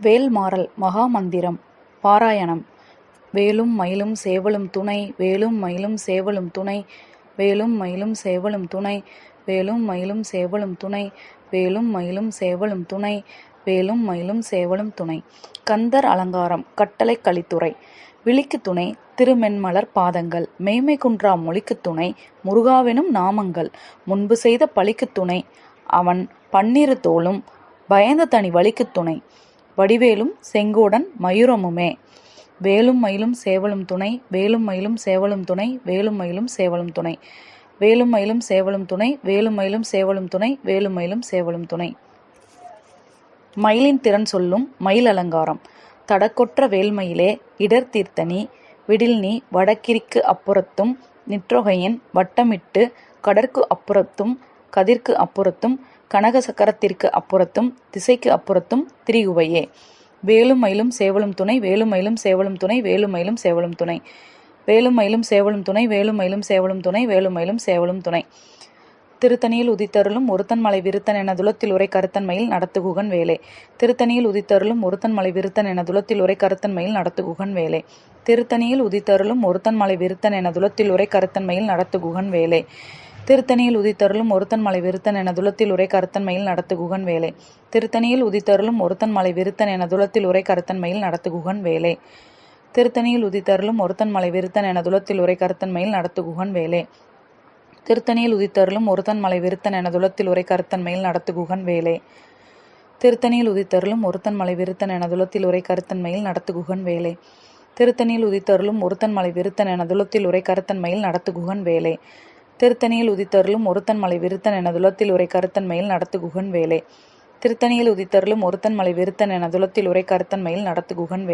வேல்மாறல் மகாமந்திரம் பாராயணம். வேலும் மயிலும் சேவலும் துணை, வேலும் மயிலும் சேவலும் துணை, வேலும் மயிலும் சேவலும் துணை, வேலும் மயிலும் சேவலும் துணை, வேலும் மயிலும் சேவலும் துணை, வேலும் மயிலும் சேவலும் துணை. கந்தர் அலங்காரம். கட்டளை கலித்துறை. விழிக்கு துணை திருமென்மலர் பாதங்கள், மெய்மை குன்றா மொழிக்கு துணை முருகாவெனும் நாமங்கள், முன்பு செய்த பழிக்கு துணை அவன் பன்னிரு தோளும், பயந்த தனி வலிக்கு துணை வடிவேலும் செங்கோடன் மயூரமுமே. வேலும் மயிலும் சேவலும் துணை, வேலும் மயிலும் சேவலும் துணை, வேலும் மயிலும் சேவலும் துணை, வேலும் மயிலும் சேவலும் துணை, வேலும் மயிலும் சேவலும் துணை, வேலும் மயிலும் சேவலும் துணை. மயிலின் திறன் சொல்லும் மயில் அலங்காரம். தடக்கொற்ற வேல்மயிலே இடர் தீர்த்தனி, விடில் நீ வடக்கிற்கு அப்புறத்தும், நிற்றொகையின் வட்டமிட்டு கடற்கு அப்புறத்தும், கதிர்க்கு அப்புறத்தும், கனக சக்கரத்திற்கு அப்புறத்தும், திசைக்கு அப்புறத்தும் திரிகுவையே. வேலும் மயிலும் சேவலும் துணை, வேலும் மயிலும் சேவலும் துணை, வேலும் மயிலும் சேவலும் துணை, வேலும் மயிலும் சேவலும் துணை, வேலும் மயிலும் சேவலும் துணை, வேலும் மயிலும் சேவலும் துணை. திருத்தணியில் உதித்தருளும் ஒருத்தன் மலை விருத்தன் என துலத்தில் உரை கருத்தன்மையில் நடத்துகுகன் வேலை. திருத்தணியில் உதித்தருளும் ஒருத்தன் மலை விருத்தன் என துலத்தில் உரை கருத்தன்மையில் நடத்துகுகன் வேலை. திருத்தணியில் உதித்தருளும் ஒருத்தன் மலை விருத்தன் என துலத்தில் உரை கருத்தன்மையில் நடத்துகுகன் வேலை. திருத்தணியில் உதித்தருளும் ஒருத்தன் மலை விருத்தன் என துலத்தில் உரை கருத்தன்மையில் நடத்துகுகன் வேலை. திருத்தணியில் உதித்தருளும் ஒருத்தன் மலை விருத்தன் என துலத்தில் உரை கருத்தன்மையில் நடத்துகுகன் வேலை. திருத்தணியில் உதித்தருளும் ஒருத்தன் மலை விருத்தன் என துலத்தில் உரை கருத்தன்மையில் நடத்துகுகன் வேலை. திருத்தணியில் உதித்தருளும் ஒருத்தன் மலை விருத்தன் என துலத்தில் உரை கருத்தன்மையில் நடத்துகுகன் வேலை. திருத்தணியில் உதித்தருளும் ஒருத்தன் மலை விருத்தன் என துலத்தில் உரை கருத்தன்மையில் நடத்துகுகன் வேலை. திருத்தணியில் உதித்தருளும் ஒருத்தன் மலை விருத்தன் என துலத்தில் உரை கருத்தன்மையில் நடத்துகுகன் வேலை. திருத்தணியில் உதித்தருளும் ஒருத்தன் மலை விருத்தன் என துலத்தில் உரை கருத்தன்மையில் நடத்துகுகன் வேலை. திருத்தணியில் உதித்தருளும் ஒருத்தன் மலை விருத்தன் என துலத்தில் உரை கருத்தன்மையில் நடத்துகுகன் வேலை.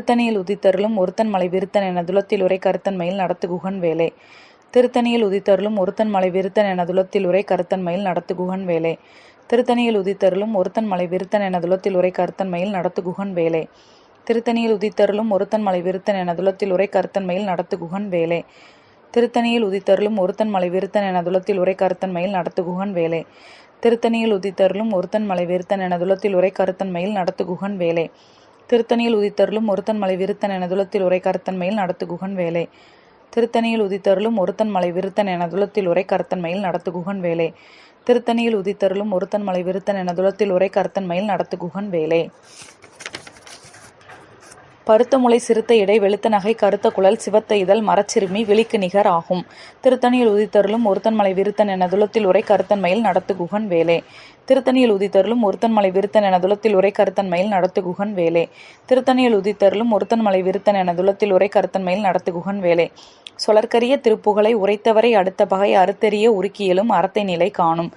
திருத்தணியில் உதித்தருளும் ஒருத்தன் மலை விருத்தன் என துலத்தில் உரை கருத்தன்மையில் நடத்துகுகன் வேலை. திருத்தணியில் உதித்தருளும் ஒருத்தன் மலை விருத்தன் என துலத்தில் உரை கருத்தன்மையில் நடத்துகுகன் வேலை. திருத்தணியில் உதித்தருளும் ஒருத்தன் மலை விருத்தன் என துலத்தில் உரை கருத்தன்மையில் நடத்துகுகன் வேலை. திருத்தணியில் உதித்தருளும் ஒருத்தன் மலை விருத்தன் என துலத்தில் உரை கருத்தன்மையில் நடத்துகுகன் வேலை. திருத்தணியில் உதித்தருளும் ஒருத்தன் மலை விருத்தன் என துலத்தில் உரை கருத்தன்மையில் நடத்துகுகன் வேலை. திருத்தணியில் உதித்தருளும் ஒருத்தன் மலை விருத்தன் என துலத்தில் உரை கருத்தன்மையில் நடத்துகுகன் வேலை. திருத்தணியில் உதித்தருளும் ஒருத்தன் மலை விருத்தன் என துலத்தில் உரை கருத்தன்மையில் நடத்துகுகன் வேலை. திருத்தணியில் உதித்தருளும் ஒருத்தன் மலை விருத்தன் என துலத்தில் உரை கருத்தன்மையில் நடத்துகுகன் வேலை. திருத்தணியில் உதித்தருளும் ஒருத்தன் மலை விருத்தன் என துலத்தில் உரை கருத்தன்மையில் நடத்துகுகன் வேலை. பருத்த முளை சிறுத்த இடை வெளுத்த நகை கருத்த குழல் சிவத்த இதழ் மரச்சிறுமி விழிக்கு நிகர் ஆகும். திருத்தணியில் உதித்தருளும் ஒருத்தன் மலை விருத்தன் என துலத்தில் உரை கருத்தன்மையில் நடத்துகுகன் வேலை. திருத்தணியில் உதித்தருளும் ஒருத்தன் மலை விருத்தன் என துலத்தில் உரை கருத்தன்மையில் நடத்துகுகன் வேலை. திருத்தணியில் உதித்தருளும் ஒருத்தன் மலை விருத்தன் என துலத்தில் உரை கருத்தன்மையில் நடத்துகுகன் வேலை. சொலற்கரிய திருப்புகழை உரைத்தவரை அடுத்த பகை அறுத்தெறிய உருக்கியலும் அறத்தை நிலை காணும்.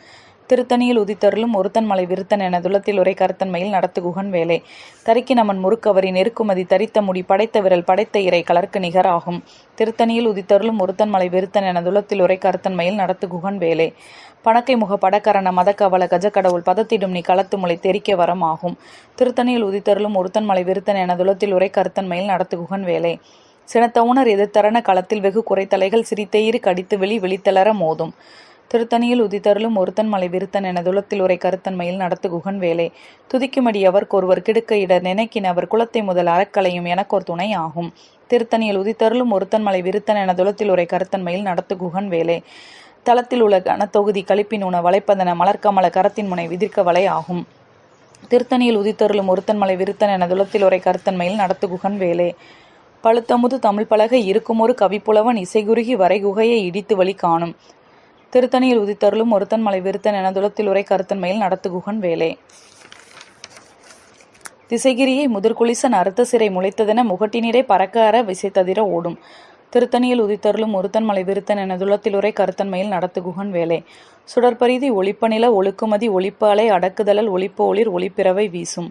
திருத்தணியில் உதித்தருளும் ஒருத்தன் மலை விருத்தன் என துலத்தில் உரை கருத்தன்மையில் நடத்துகுகன் வேலை. தரிக்கி நமன் முறுக்கவரி நெருக்குமதி தரித்த முடி படைத்த விரல் படைத்த இறை கலர்க்கு நிகர் ஆகும். திருத்தணியில் உதித்தருளும் ஒருத்தன் மலை விருத்தன் என துலத்தில் உரை கருத்தன்மையில் நடத்துகுகன் வேலை. பணக்கை முக படக்கரண மதக்கவல கஜக்கடவுள் பதத்திடும் நீ களத்து முளை தெரிக்க வரம் ஆகும். திருத்தணியில் உதித்தருளும் ஒருத்தன் மலை விருத்தன் என துலத்தில் உரை கருத்தன்மையில் நடத்துகுகன் வேலை. சினத்தவுணர் எதிர்த்தரண களத்தில் வெகு குறைத்தலைகள் சிரித்தெயிறு கடித்து வெளித்தளர மோதும். திருத்தணியில் உதித்தருளும் ஒருத்தன் மலை விருத்தன் என துலத்தில் உரை கருத்தன்மையில் நடத்துகுகன் வேலை. துதிக்குமடி அவர்க்கு ஒருவர் கிடுக்க இடர் நினைக்கின் அவர் குலத்தை முதல் அறக்கலையும் எனக்கோர் துணை ஆகும். திருத்தணியில் உதித்தருளும் ஒருத்தன் மலை விருத்தன் என துலத்தில் உரை கருத்தன்மையில் நடத்துகுகன் வேலை. தளத்தில் உள்ள கனத்தொகுதி கழிப்பின் உண வளைப்பதன மலர்க்கமல கரத்தின் முனை விதிர்க்க வலை ஆகும். திருத்தணியில் உதித்தருளும் ஒருத்தன் மலை விருத்தன் என துலத்தில் உரை கருத்தன்மையில் நடத்துகுகன் வேலை. பழுத்தமுது தமிழ் பலகை இருக்குமொரு கவிப்புலவன் இசைகுருகி வரைகுகையை இடித்து வழி காணும். திருத்தணியில் உதித்தருளும் ஒருத்தன் மலை விருத்தன் என துலத்தில் உரை கருத்தன்மையில் நடத்துகுகன் வேலை. திசைகிரியை முதற்குளிசன் அறுத்த சிறை முளைத்ததென முகட்டினிடை பறக்க அற விசைத்ததிர ஓடும். திருத்தணியில் உதித்தருளும் ஒருத்தன் மலை விருத்தன் என துலத்தில் உரை கருத்தன்மையில் நடத்துகுகன் வேலை. சுடற்பரிதி ஒளிப்பநில ஒழுக்குமதி ஒளிப்பு அலை அடக்குதலல் ஒளிப்பு ஒளிர் ஒளிப்பிறவை வீசும்.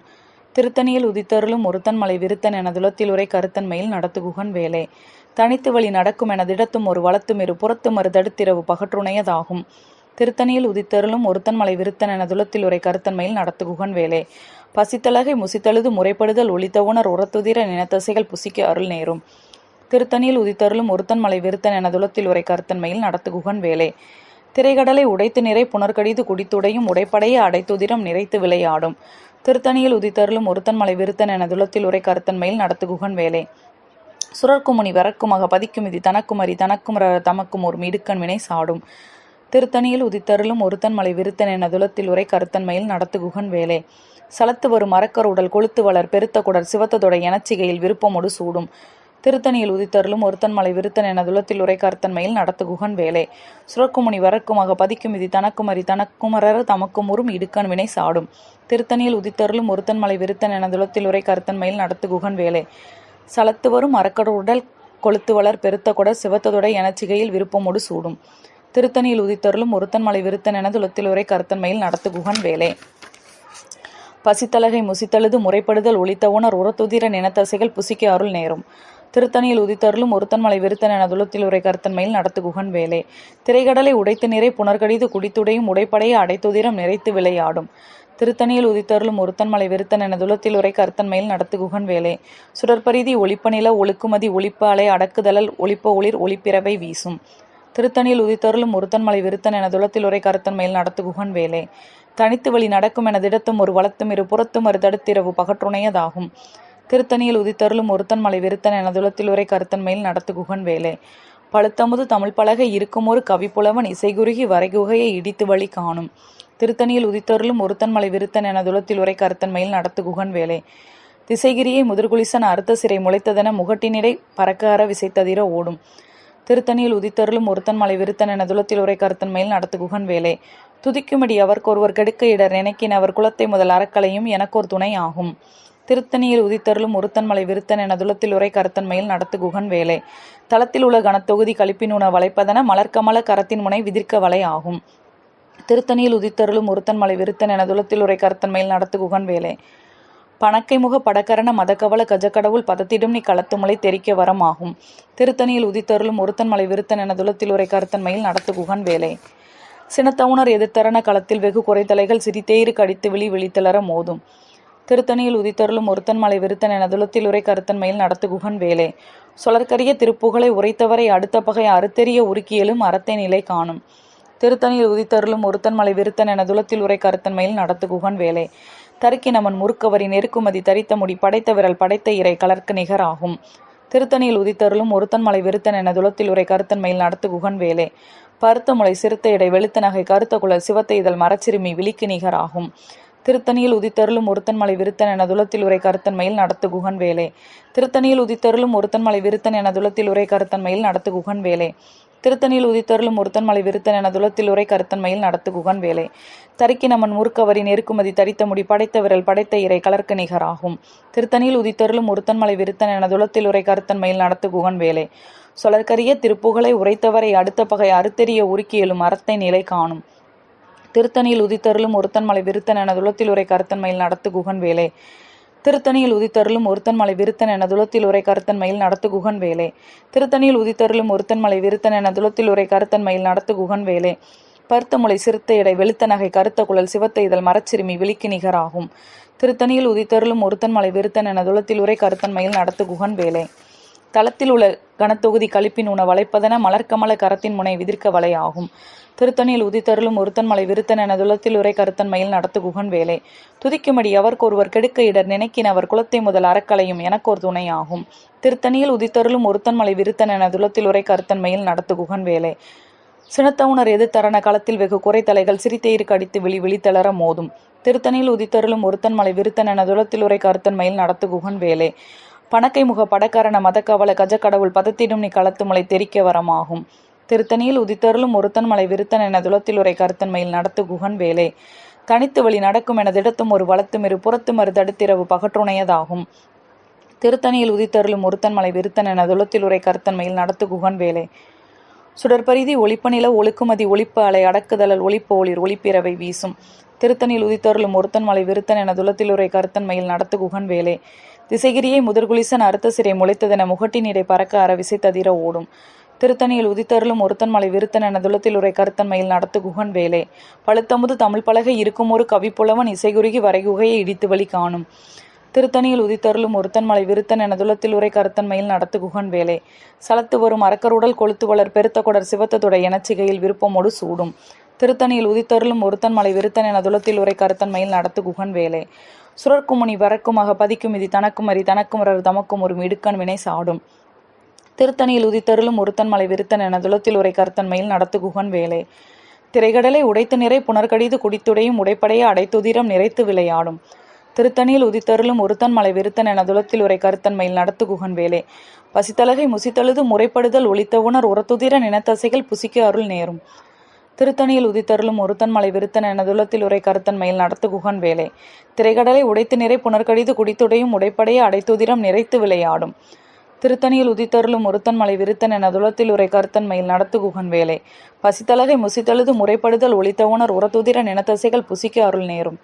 திருத்தணியில் உதித்தருளும் ஒருத்தன் மலை விருத்தன் என துலத்தில் உரை கருத்தன்மையில் நடத்துகுகன் வேலை. தனித்து வழி நடக்கும் என திடத்தும் ஒரு வளத்துமிரு புறத்து மறு தடுத்திரவு பகற்றுணையதாகும். திருத்தணியில் உதித்தருளும் ஒருத்தன் மலை விருத்தன் என துலத்தில் உரை கருத்தன்மையில் நடத்துகுகன் வேலை. பசித்தலகை முசித்தழுது முறைப்படுதல் ஒளித்தவுணர் உரத்துதிர நினத்தசைகள் புசிக்க அருள் நேரும். திருத்தணியில் உதித்தருளும் ஒருத்தன் மலை விருத்தன் என துலத்தில் உரை கருத்தன்மையில் நடத்துகுகன் வேலை. திரைகடலை உடைத்து நிறை புனர்கடிது குடித்துடையும் உடைப்படைய அடைத்துதிரம் நிறைத்து விளையாடும். திருத்தணியில் உதித்தருளும் ஒருத்தன்மலை விருத்தன் என துளத்தில் உரை கருத்தன்மையில் நடத்துகுகன் வேலை. சுரர்க்குமுனி வரக்குமாக பதிக்கும் இது தனக்குமரி தனக்குமர தமக்கும் ஒரு மிடுக்கண் வினை சாடும். திருத்தணியில் உதித்தருளும் ஒருத்தன்மலை விருத்தன் என துளத்தில் உரை கருத்தன்மையில் நடத்துகுகன் வேலை. சலத்து வரும் மரக்கர் உடல் கொளுத்து வளர் பெருத்த குடர் சிவத்ததொட எனச்சிகையில் விருப்பமொடு சூடும். திருத்தணியில் உதித்தருளும் ஒருத்தன்மலை விருத்தன் என துளத்தில் உரை கருத்தன்மையில் நடத்துகுகன் வேலை. சுரக்குமுனி வரக்குமாக பதிக்கும் இது தனக்குமரி தனக்குமரர் தமக்கும் ஒரு இடுக்கண் வினை சாடும். திருத்தணியில் உதித்தருளும் ஒருத்தன்மலை விருத்தன் என துளத்தில் உரை கருத்தன்மையில் நடத்துகுகன் வேலை. சலத்து வரும் மரக்கர் உடல் கொளுத்து வளர் பெருத்த குடர் சிவத்ததொட எனச்சிகையில் விருப்பமொடு சூடும். திருத்தணியில் உதித்தருளும் ஒருத்தன்மலை விருத்தன் என துளத்தில் உரை கருத்தன்மையில் நடத்துகுகன் வேலை. பசித்தலகை முசித்தழுது முறைப்படுதல் ஒளித்த உணர் உரத்துதிர நினத்தசைகள் புசிக்க அருள் நேரும். திருத்தணியில் உதித்தருளும் ஒருத்தன்மலை விருத்தன் என துளத்தில் உரை கருத்தன்மையில் நடத்துகுகன் வேலை. திரைகடலை உடைத்து நிறை புனர்கடிது குடித்துடையும் உடைப்படைய அடைத்துதிரம் நிறைத்து விளையாடும். திருத்தணியில் உதித்தருளும் ஒருத்தன்மலை விருத்தன் என துளத்தில் உரை கருத்தன்மையில் நடத்துகுகன் வேலை. சுடற்பரிதி ஒளிப்பநில ஒழுக்குமதி ஒளிப்ப அலை அடக்குதலல் ஒளிப்ப ஒளிர் ஒளிப்பிறவை வீசும். திருத்தணியில் உதித்தருளும் ஒருத்தன்மலை விருத்தன் என துளத்தில் உரை கருத்தன்மையில் நடத்துகுகன் வேலை. தனித்து வழி நடக்கும் என திடத்தும் ஒரு வளத்தும் இரு புறத்தும் ஒரு தடுத்திரவு பகற்றுணையதாகும். திருத்தணியில் உதித்தருளும் ஒருத்தன்மலை விருத்தன் என துளத்தில் உரை கருத்தன்மையில் நடத்துகுகன் வேலை. பழுத்தமுது தமிழ் பலகை இருக்கும் ஒரு கவிப்புலவன் இசைகுருகி வரைகுகையை இடித்து வழி காணும். திருத்தணியில் உதித்தருளும் ஒருத்தன்மலை விருத்தன் என துளத்தில் உரை கருத்தன்மையில் நடத்துகுகன் வேலை. திசைகிரியை முதிர்குலிசன் அறுத்த சிறை முளைத்ததென முகட்டினிடை பறக்க அற விசைத்ததிர ஓடும். திருத்தணியில் உதித்தருளும் ஒருத்தன்மலை விருத்தன் என துளத்தில் உரை கருத்தன்மையில் நடத்துகுகன் வேலை. துதிக்குமடி அவர்க்கொருவர் கெடுக்க இடர் நினைக்கின் அவர் குலத்தை முதல் அறக்கலையும் எனக்கோர் துணை ஆகும். திருத்தணியில் உதித்தருளும் ஒருத்தன்மலை விருத்தன் என துளத்தில் உரை கருத்தன்மையில் நடத்துகுகன் வேலை. தளத்தில் உள்ள கனத்தொகுதி கழிப்பினுண வளைப்பதன மலர்க்கமல கரத்தின் முனை விதிர்க்க வலை ஆகும். திருத்தணியில் உதித்தருளும் ஒருத்தன்மலை விருத்தன் என துளத்தில் உரை கருத்தன்மையில் நடத்துகுகன் வேலை. பணக்கை முக படக்கரண மதக்கவல கஜக்கடவுள் பதத்திடும் நீ களத்துமுலை தெரிக்க வரம் ஆகும். திருத்தணியில் உதித்தருளும் ஒருத்தன்மலை விருத்தன் என துளத்தில் உரை கருத்தன்மையில் நடத்துகுகன் வேலை. சினத்தவுணர் எதிர்த்தரண களத்தில் வெகு குறைத்தலைகள் சிரித்தேறு கடித்து விழித்தளர மோதும். திருத்தணியில் உதித்தருளும் ஒருத்தன்மலை விருத்தன் என துளத்தில் உரை கருத்தன்மையில் நடத்துகுகன் வேலை. சொலற்கரிய திருப்புகளை உரைத்தவரை அடுத்த பகை அறுத்தெறிய உருக்கியலும் அறத்தை நிலை காணும். திருத்தணியில் உதித்தருளும் ஒருத்தன்மலை விருத்தன் என துளத்தில் உரை கருத்தன்மையில் நடத்துகுகன் வேலை. தருக்கினமன் முறுக்கவரி நெருக்குமதி தரித்த முடி படைத்த விரல் படைத்த இறை கலர்க்கு நிகர் ஆகும். திருத்தணியில் உதித்தருளும் ஒருத்தன்மலை விருத்தன் என துளத்தில் உரை கருத்தன்மையில் நடத்துகுகன் வேலை. பருத்த முளை சிறுத்த இடை வெளுத்த நகை கருத்த குழல் சிவத்த இதழ் மரச்சிறுமி விழிக்கு நிகர் ஆகும். திருத்தணியில் உதித்தருளும் ஒருத்தன்மலை விருத்தன் என துளத்தில் உரை கருத்தன்மையில் நடத்துகுகன் வேலை. திருத்தணியில் உதித்தருளும் ஒருத்தன்மலை விருத்தன் என துளத்தில் உரை கருத்தன்மையில் நடத்துகுகன் வேலை. திருத்தணியில் உதித்தருளும் ஒருத்தன்மலை விருத்தன் என துளத்தில் உரை கருத்தன்மையில் நடத்துகுகன் வேலை. தரிக்கினமன் முறுக்கவரி நெருக்குமதி தரித்த முடி படைத்த விரல் படைத்த இறை கலர்க்கு நிகர் ஆகும். திருத்தணியில் உதித்தருளும் ஒருத்தன்மலை விருத்தன் என துளத்தில் உரை கருத்தன்மையில் நடத்துகுகன் வேலை. சொலற்கரிய திருப்புகளை உரைத்தவரை அடுத்த பகை அறுத்தெறிய உருக்கியலும் அறத்தை நிலை காணும். திருத்தணியில் உதித்தருளும் ஒருத்தன்மலை விருத்தன் என துளத்தில் உரை கருத்தன்மையில் நடத்துகுகன் வேலை. திருத்தணியில் உதித்தருளும் ஒருத்தன்மலை விருத்தன் என துளத்தில் உரை கருத்தன்மையில் நடத்துகுகன் வேலை. திருத்தணியில் உதித்தருளும் ஒருத்தன்மலை விருத்தன் என துளத்தில் உரை கருத்தன்மையில் நடத்துகுகன் வேலை. பருத்த முளை சிறுத்த இடை வெளுத்த நகை கருத்த குழல் சிவத்த இதழ் மரச்சிறுமி விழிக்கு நிகர் ஆகும். திருத்தணியில் உதித்தருளும் ஒருத்தன்மலை விருத்தன் என துளத்தில் உரை கருத்தன்மையில் நடத்துகுகன் வேலை. தளத்தில் உள்ள கனத்தொகுதி கழிப்பின் உண வளைப்பதன மலர்க்கமல கரத்தின் முனை விதிர்க்க வலை ஆகும். திருத்தணியில் உதித்தருளும் ஒருத்தன்மலை விருத்தன் என துளத்தில் உரை கருத்தன்மையில் நடத்துகுகன் வேலை. துதிக்குமடி அவர்க்கொருவர் கெடுக்க இடர் நினைக்கின் அவர் குலத்தை முதல் அறக்கலையும் எனக்கோர் துணை ஆகும். திருத்தணியில் உதித்தருளும் ஒருத்தன்மலை விருத்தன் என துளத்தில் உரை கருத்தன்மையில் நடத்துகுகன் வேலை. சினத்தவுணர் எதிர்த்தரண களத்தில் வெகு குறைத்தலைகள் சிரித்தேறு கடித்து விழித்தளர மோதும். திருத்தணியில் உதித்தருளும் ஒருத்தன்மலை விருத்தன் என துளத்தில் உரை கருத்தன்மையில் நடத்துகுகன் வேலை. பணக்கை முக படக்கரண மதக்கவல கஜக்கடவுள் பதத்திடும் நீ களத்துமுலை தெரிக்க வரமாகும். திருத்தணியில் உதித்தருளும் ஒருத்தன்மலை விருத்தன் என துளத்தில் உரை கருத்தன்மையில் நடத்துகுகன் வேலை. தனித்து வழி நடக்கும் என திடத்தும் ஒரு வளத்தும் இரு புறத்தும் ஒரு தடுத்திரவு பகற்றுணையதாகும். திருத்தணியில் உதித்தருளும் ஒருத்தன்மலை விருத்தன் என துளத்தில் உரை கருத்தன்மையில் நடத்துகுகன் வேலை. சுடற்பரிதி ஒளிப்பநில ஒழுக்குமதி ஒளிப்ப அலை அடக்குதலல் ஒளிப்ப ஒளிர் ஒளிப்பிறவை வீசும். திருத்தணியில் உதித்தருளும் ஒருத்தன்மலை விருத்தன் என துளத்தில் உரை கருத்தன்மையில் நடத்துகுகன் வேலை. திசைகிரியை முதிர்குலிசன் அறுத்த சிறை முளைத்ததென முகட்டினிடை பறக்க அற விசைத்ததிர ஓடும். திருத்தணியில் உதித்தருளும் ஒருத்தன்மலை விருத்தன் என துளத்தில் உரை கருத்தன்மையில் நடத்துகுகன் வேலை. பழுத்தமுது தமிழ் பலகை இருக்கும் ஒரு கவிப்புலவன் இசைகுருகி வரைகுகையை இடித்து வழி காணும். திருத்தணியில் உதித்தருளும் ஒருத்தன்மலை விருத்தன் என துளத்தில் உரை கருத்தன்மையில் நடத்துகுகன் வேலை. சலத்து வரும் அரக்கருடல் கொளுத்து வளர் பெருத்த கொடர் சிவத்ததொட எனச்சிகையில் விருப்பமொடு சூடும். திருத்தணியில் உதித்தருளும் ஒருத்தன்மலை விருத்தன் என துளத்தில் உரை கருத்தன்மையில் நடத்துகுகன் வேலை. சுரர்க்குமுனி வரக்குமாக பதிக்கும் இது தனக்குமறி தனக்குமரர் தமக்கும் ஒரு இடுக்கண் வினை சாடும். திருத்தணியில் உதித்தருளும் ஒருத்தன்மலை விருத்தன் என துளத்தில் உரை கருத்தன்மையில் நடத்து குகன் வேலை. திரைகடலை உடைத்து நிறை புனர்கடிது குடித்துடையும் உடைப்படைய அடைத்துதிரம் நிறைத்து விளையாடும். திருத்தணியில் உதித்தருளும் ஒருத்தன்மலை விருத்தன் என துளத்தில் உரை கருத்தன்மையில் நடத்து குகன் வேலை. பசித்தலகை முசித்தழுது முறைப்படுதல் ஒளித்தவுணர் உரத்துதிர நினத்தசைகள் புசிக்க அருள் நேரும். திருத்தணியில் உதித்தருளும் ஒருத்தன்மலை விருத்தன் என துளத்தில் உரை கருத்தன்மையில் நடத்து குகன் வேலை. திரைகடலை உடைத்து நிறை புனர்கடிது குடித்துடையும் உடைப்படைய அடைத்துதிரம் நிறைத்து விளையாடும். திருத்தணியில் உதித்தருளும் ஒருத்தன்மலை விருத்தன் என துளத்தில் உரை கருத்தன்மையில் நடத்து குகன் வேலை. பசித்தலகை முசித்தழுது முறைப்படுதல் ஒளித்தவுணர் உரத்துதிர நினத்தசைகள் புசிக்க அருள் நேரும்.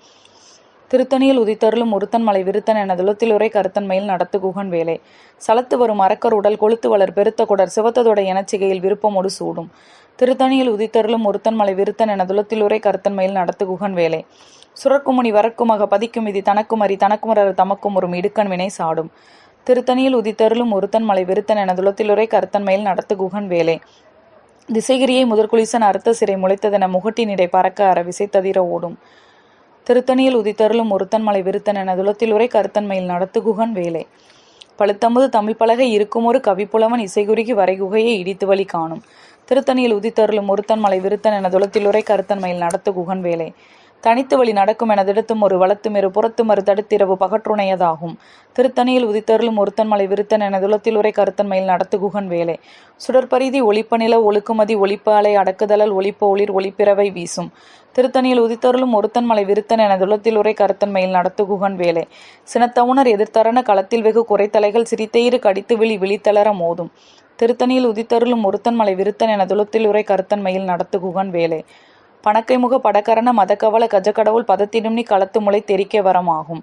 திருத்தணியில் உதித்தருளும் ஒருத்தன்மலை விருத்தன் என துளத்தில் உரை கருத்தன்மையில் நடத்து குகன் வேலை. சலத்து வரும் அரக்கர் உடல் கொளுத்து வளர் பெருத்த குடர் சிவத்ததோட எனச்சிகையில் விருப்பமொடு சூடும். திருத்தணியில் உதித்தருளும் ஒருத்தன்மலை விருத்தன் என துளத்தில் உரை கருத்தன்மையில் நடத்து குகன் வேலை. சுரர்க்குமுனி வரக்குமாக பதிக்கும் இது தனக்குமறி தனக்குமரர் தமக்கும் ஒரு இடுக்கண் வினை சாடும். திருத்தணியில் உதித்தருளும் ஒருத்தன்மலை விருத்தன் என துளத்தில் உரை கருத்தன்மையில் நடத்து குகன் வேலை. திசைகிரியை முதற்குளிசன் அறுத்த சிறை முளைத்ததென முகட்டினிடை பறக்க அற விசைத்ததிர ஓடும். திருத்தணியில் உதித்தருளும் ஒருத்தன்மலை விருத்தன் என துளத்தில் உரை கருத்தன்மையில் நடத்து குகன் வேலை. பழுத்தமுது தமிழ் பலகை இருக்குமொரு கவிப்புலவன் இசைகுறுகி வரைகுகையை இடித்து வழி காணும். திருத்தணியில் உதித்தருளும் ஒருத்தன்மலை விருத்தன் என துளத்தில் உரை கருத்தன்மையில் நடத்து குகன் வேலை. தனித்து வழி நடக்கும் என திடத்தும் ஒரு வளத்துமெரு புறத்துமறு தடுத்திரவு பகற்றுணையதாகும். திருத்தணியில் உதித்தருளும் ஒருத்தன்மலை விருத்தன் என துளத்தில் உரை கருத்தன்மையில் நடத்து குகன் வேலை. சுடற்பரிதி ஒளிப்ப நில ஒழுக்குமதி ஒளிப்ப அலை அடக்குதலல் ஒளிப்ப ஒளிர் ஒளிப்பிறவை வீசும். திருத்தணியில் உதித்தருளும் ஒருத்தன்மலை விருத்தன் என துளத்தில் உரை கருத்தன்மையில் நடத்து குகன் வேலை. சினத்தவுணர் எதிர்த்தரண களத்தில் வெகு குறைத்தலைகள் சிரித்தெயிறு கடித்து விழித்தளர மோதும். திருத்தணியில் உதித்தருளும் ஒருத்தன்மலை விருத்தன் என துளத்தில் உரை கருத்தன்மையில் நடத்து குகன் வேலை. பணக்கைமுக படக்கரண மதக்கவல கஜக்கடவுள் பதத்திடும் நீ களத்து முளை தெரிக்க வரமாகும்.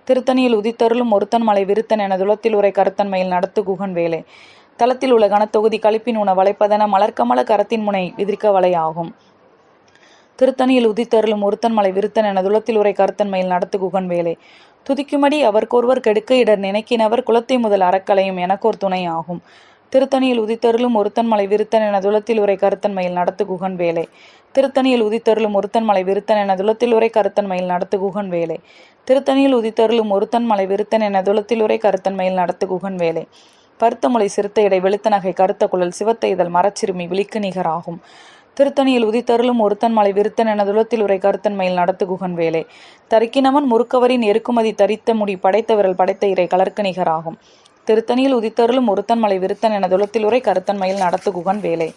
திருத்தணியில் உதித்தருளும் ஒருத்தன்மலை விருத்தன் என துளத்தில் உரை கருத்தன்மையில் நடத்து குகன் வேலை. தளத்தில் உள்ள கனத்தொகுதி கழிப்பின் உண வளைப்பதென மலர்க்கமல கரத்தின் முனை விதிர்க்க வலையாகும். திருத்தணியில் உதித்தருளும் ஒருத்தன்மலை விருத்தன் என துளத்தில் உரை கருத்தன்மையில் நடத்து குகன் வேலை. துதிக்குமடி அவர்கொருவர் கெடுக்க இடர் நினைக்கினவர் குலத்தை முதல் அறக்கலையும் எனக்கோர் துணை ஆகும். திருத்தணியில் உதித்தருளும் ஒருத்தன்மலை விருத்தன் என துளத்தில் உரை கருத்தன்மையில் நடத்து குகன் வேலை. திருத்தணியில் உதித்தருளும் ஒருத்தன்மலை விருத்தன் என துளத்தில் உரை கருத்தன்மையில் நடத்து குகன் வேலை. திருத்தணியில் உதித்தருளும் ஒருத்தன்மலை விருத்தன் என துளத்தில் உரை கருத்தன்மையில் நடத்து குகன் வேலை. பருத்த முளை சிறுத்த இடை வெளுத்த நகை கருத்த குழல் சிவத்த இதழ் மரச்சிறுமி விழிக்கு நிகராகும். திருத்தணியில் உதித்தருளும் ஒருத்தன்மலை விருத்தன் என துளத்தில் உரை கருத்தன்மையில் நடத்து குகன் வேலை. தரிக்கினவன் முறுக்கவரின் எருக்குமதி தரித்த முடி படைத்த விரல் படைத்த இறை கலர்க்கு நிகராகும். திருத்தணியில் உதித்தருளும் ஒருத்தன்மலை விருத்தன் என துளத்தில் உரை கருத்தன்மையில் நடத்து குகன் வேலை.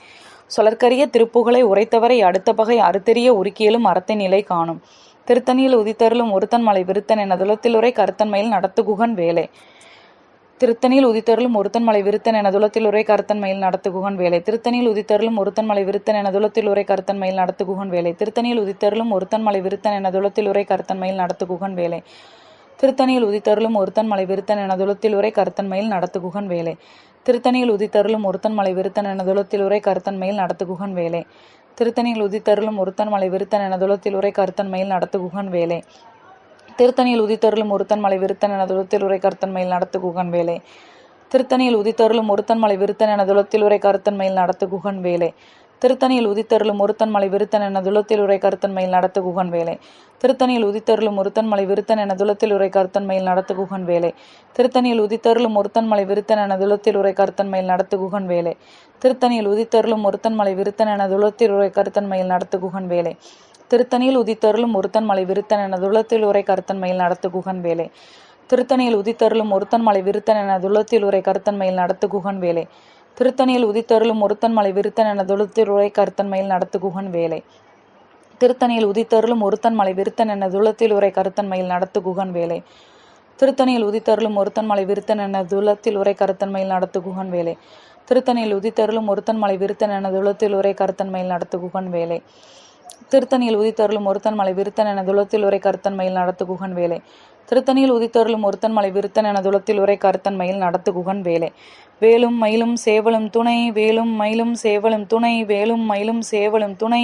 சொலற்கரிய திருப்புகளை உரைத்தவரை அடுத்த பகை அறுத்தெறிய உருக்கியலும் அறத்தை நிலை காணும். திருத்தணியில் உதித்தருளும் ஒருத்தன்மலை விருத்தன் என துளத்தில் உரை கருத்தன்மையில் நடத்து குகன் வேலை. திருத்தணியில் உதித்தருளும் ஒருத்தன்மலை விருத்தன் என துளத்தில் உரை கருத்தன்மையில் நடத்து குகன் வேலை. திருத்தணியில் உதித்தருளும் ஒருத்தன்மலை விருத்தன் என துளத்தில் உரை கருத்தன்மையில் நடத்து குகன் வேலை. திருத்தணியில் உதித்தருளும் ஒருத்தன்மலை விருத்தன் என துளத்தில் உரை கருத்தன்மையில் நடத்து குகன் வேலை. திருத்தணியில் உதித்தருளும் ஒருத்தன்மலை விருத்தன் என துளத்தில் உரை கருத்தன்மையில் நடத்து குகன் வேலை. திருத்தணியில் உதித்தருளும் ஒருத்தன்மலை விருத்தன் என துளத்தில் உரை கருத்தன்மையில் நடத்து குகன் வேலை. திருத்தணியில் உதித்தருளும் ஒருத்தன்மலை விருத்தன் என துளத்தில் உரை கருத்தன்மையில் நடத்து குகன் வேலை. திருத்தணியில் உதித்தருளும் ஒருத்தன்மலை விருத்தன் என துளத்தில் உரை கருத்தன்மையில் நடத்து குகன் வேலை. திருத்தணியில் உதித்தருளும் ஒருத்தன்மலை விருத்தன் என துளத்தில் உரை கருத்தன்மையில் நடத்து குகன் வேலை. திருத்தணியில் உதித்தருளும் ஒருத்தன்மலை விருத்தன் என துளத்தில் உரை கருத்தன்மையில் நடத்து குகன் வேலை. திருத்தணியில் உதித்தருளும் ஒருத்தன்மலை விருத்தன் என துளத்தில் உரை கருத்தன்மையில் நடத்து குகன் வேலை. திருத்தணியில் உதித்தருளும் ஒருத்தன்மலை விருத்தன் என துளத்தில் உரை கருத்தன்மையில் நடத்து குகன் வேலை. திருத்தணியில் உதித்தருளும் ஒருத்தன்மலை விருத்தன் என துளத்தில் உரை கருத்தன்மையில் நடத்து குகன் வேலை. திருத்தணியில் உதித்தருளும் ஒருத்தன்மலை விருத்தன் என துளத்தில் உரை கருத்தன்மையில் நடத்து குகன் வேலை. திருத்தணியில் உதித்தருளும் ஒருத்தன்மலை விருத்தன் என துளத்தில் உரை கருத்தன்மையில் நடத்து குகன் வேலை. திருத்தணியில் உதித்தருளும் ஒருத்தன்மலை விருத்தன் என துளத்தில் உரை கருத்தன்மையில் நடத்து குகன் வேலை. திருத்தணியில் உதித்தருளும் ஒருத்தன்மலை விருத்தன் என துளத்தில் உரை கருத்தன்மையில் நடத்து குகன் வேலை. திருத்தணியில் உதித்தருளும் ஒருத்தன்மலை விருத்தன் என துளத்தில் உரை கருத்தன்மையில் நடத்து குகன் வேலை. திருத்தணியில் உதித்தருளும் ஒருத்தன்மலை விருத்தன் என துளத்தில் உரை கருத்தன்மையில் நடத்து குகன் வேலை. திருத்தணியில் உதித்தருளும் ஒருத்தன்மலை விருத்தன் என துளத்தில் உரை கருத்தன்மையில் நடத்து குகன் வேலை. திருத்தணியில் உதித்தருளும் ஒருத்தன்மலை விருத்தன் என துளத்தில் உரை கருத்தன்மையில் நடத்து குகன் வேலை. வேலும் மயிலும் சேவலும் துணை வேலும் மயிலும் சேவலும் துணை வேலும் மயிலும் சேவலும் துணை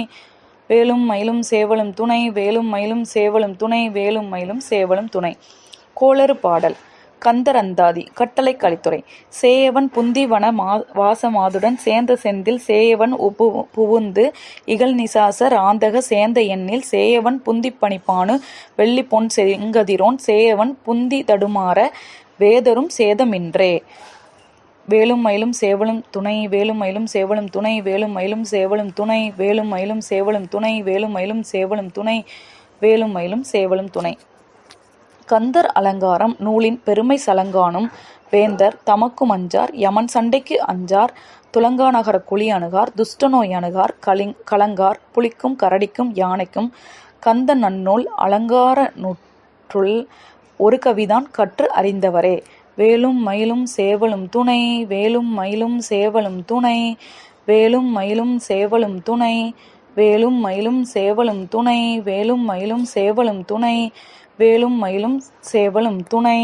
வேலும் மயிலும் சேவலும் துணை வேலும் மயிலும் சேவலும் துணை வேலும் மயிலும் சேவலும் துணை. கோளறு பாடல். கந்தரந்தாதி. கட்டளைக் கலித்துறை. சேயவன் புந்திவன வாசமாதுடன் சேர்ந்த செந்தில் சேயவன் புவுந்து இகல்நிசாசர் ஆந்தக சேந்த எண்ணில் சேயவன் புந்திப் பணிப்பானு வெள்ளிப்பொன் செங்கதிரோன் சேயவன் புந்தி தடுமாற வேதரும் சேதமின்றே. வேலும் மயிலும் சேவலும் துணை வேலும் மயிலும் சேவலும் துணை வேலும் மயிலும் சேவலும் துணை வேலும் மயிலும் சேவலும் துணை வேலும் மயிலும் சேவலும் துணை வேலும் மயிலும் சேவலும் துணை. கந்தர் அலங்காரம் நூலின் பெருமை சலங்கானும் வேந்தர் தமக்கும் அஞ்சார் யமன் சண்டைக்கு அஞ்சார் துலங்கா நகர குழி அணுகார் துஷ்டநோய் அணுகார் கலங்கார் புலிக்கும் கரடிக்கும் யானைக்கும் கந்த நன்னூல் அலங்கார நூற்றுள் ஒரு கவிதான் கற்று அறிந்தவரே. வேலும் மயிலும் சேவலும் துணை வேலும் மயிலும் சேவலும் துணை வேலும் மயிலும் சேவலும் துணை வேலும் மயிலும் சேவலும் துணை வேலும் மயிலும் சேவலும் துணை வேலும் மயிலும் சேவலும் துணை.